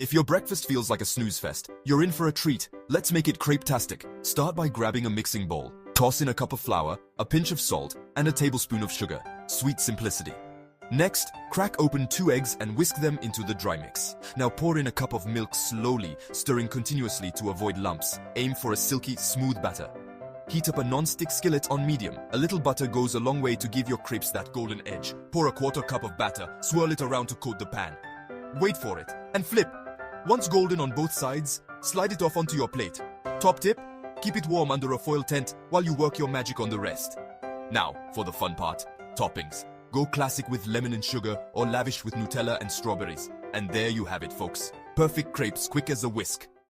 If your breakfast feels like a snooze fest, you're in for a treat. Let's make it crepe-tastic. Start by grabbing a mixing bowl. Toss in a cup of flour, a pinch of salt, and a tablespoon of sugar. Sweet simplicity. Next, crack open 2 eggs and whisk them into the dry mix. Now pour in a cup of milk slowly, stirring continuously to avoid lumps. Aim for a silky, smooth batter. Heat up a non-stick skillet on medium. A little butter goes a long way to give your crepes that golden edge. Pour a 1/4 cup of batter, swirl it around to coat the pan. Wait for it, and flip. Once golden on both sides, slide it off onto your plate. Top tip, keep it warm under a foil tent while you work your magic on the rest. Now, for the fun part, toppings. Go classic with lemon and sugar or lavish with Nutella and strawberries. And there you have it, folks. Perfect crepes, quick as a whisk.